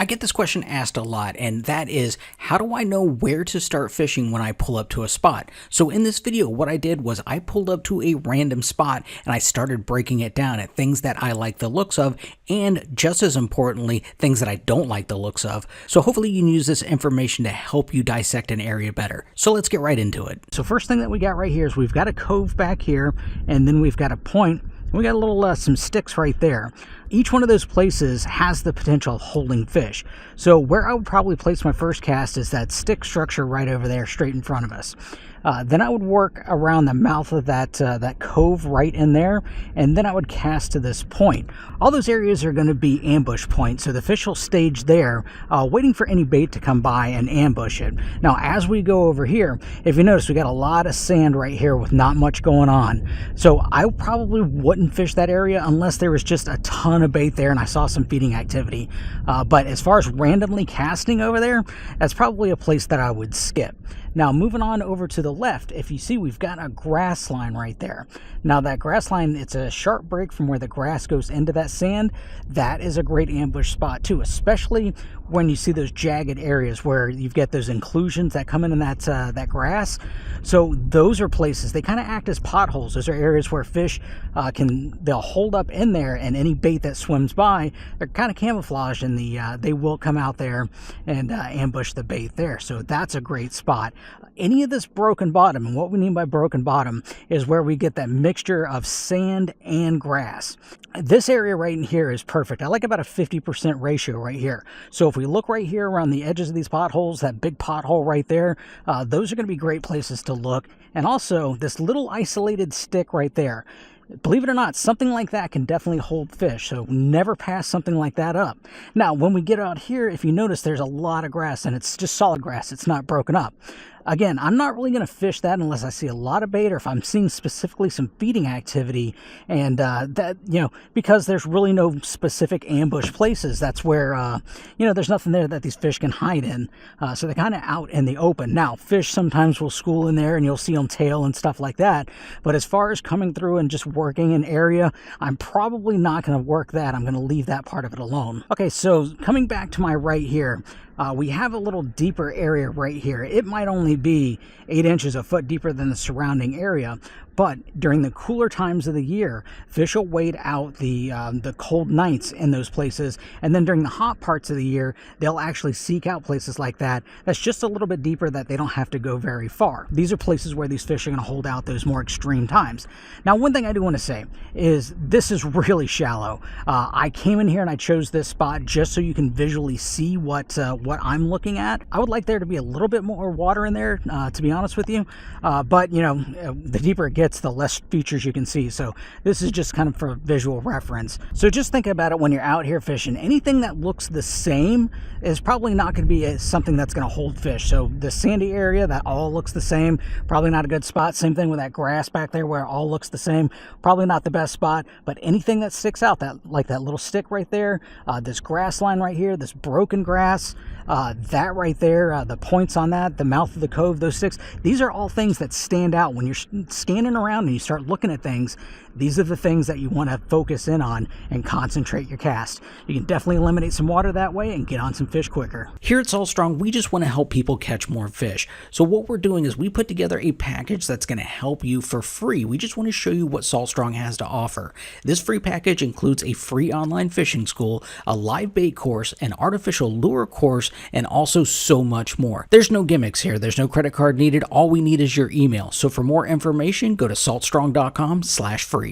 get this question asked a lot, and that is, how do I know where to start fishing when I pull up to a spot? So in this video, what I did was I pulled up to a random spot and I started breaking it down at things that I like the looks of, and just as importantly, things that I don't like the looks of. So hopefully you can use this information to help you dissect an area better. So let's get right into it. So first thing that we got right here is we've got a cove back here, and then we've got a point. We got a little some sticks right there. Each one of those places has the potential of holding fish. So where I would probably place my first cast is that stick structure right over there, straight in front of us. Then I would work around the mouth of that cove right in there, and then I would cast to this point. All those areas are going to be ambush points, so the fish will stage there, waiting for any bait to come by and ambush it. Now, as we go over here, if you notice, we got a lot of sand right here with not much going on. So I probably wouldn't fish that area unless there was just a ton of bait there and I saw some feeding activity. But as far as randomly casting over there, that's probably a place that I would skip. Now, moving on over to the left, if you see, we've got a grass line right there. Now, that grass line, it's a sharp break from where the grass goes into that sand. That is a great ambush spot too, especially when you see those jagged areas where you've got those inclusions that come in that grass. So those are places, they kind of act as potholes. Those are areas where fish they'll hold up in there, and any bait that swims by, they're kind of camouflaged, and they will come out there and ambush the bait there. So that's a great spot. Any of this broken bottom, and what we mean by broken bottom is where we get that mixture of sand and grass. This area right in here is perfect. I like about a 50% ratio right here. So if we look right here around the edges of these potholes, that big pothole right there, those are going to be great places to look. And also this little isolated stick right there. Believe it or not, something like that can definitely hold fish, so never pass something like that up. Now, when we get out here, if you notice, there's a lot of grass, and it's just solid grass. It's not broken up. Again, I'm not really going to fish that unless I see a lot of bait or if I'm seeing specifically some feeding activity, and because there's really no specific ambush places. That's where, there's nothing there that these fish can hide in, so they're kind of out in the open. Now, fish sometimes will school in there, and you'll see them tail and stuff like that, but as far as coming through and just working an area, I'm probably not going to work that. I'm going to leave that part of it alone. Okay, so coming back to my right here, we have a little deeper area right here. It might only be 8 inches, a foot deeper than the surrounding area, but during the cooler times of the year, fish will wait out the cold nights in those places, and then during the hot parts of the year, they'll actually seek out places like that that's just a little bit deeper, that they don't have to go very far. These are places where these fish are going to hold out those more extreme times. Now, one thing I do want to say is this is really shallow. I came in here and I chose this spot just so you can visually see what I'm looking at. I would like there to be a little bit more water in there, to be honest with you, but the deeper it gets, the less features you can see. So this is just kind of for visual reference. So just think about it when you're out here fishing. Anything that looks the same is probably not going to be something that's going to hold fish. So the sandy area that all looks the same, probably not a good spot. Same thing with that grass back there where it all looks the same, probably not the best spot. But anything that sticks out, like that little stick right there, this grass line right here, this broken grass, that right there, the points on that, the mouth of the cove, those sticks, these are all things that stand out when you're scanning around and you start looking at things. These are the things that you want to focus in on and concentrate your cast. You can definitely eliminate some water that way and get on some fish quicker. Here at Salt Strong, we just want to help people catch more fish. So what we're doing is we put together a package that's going to help you for free. We just want to show you what Salt Strong has to offer. This free package includes a free online fishing school, a live bait course, an artificial lure course, and also so much more. There's no gimmicks here. There's no credit card needed. All we need is your email. So for more information, go to saltstrong.com/free.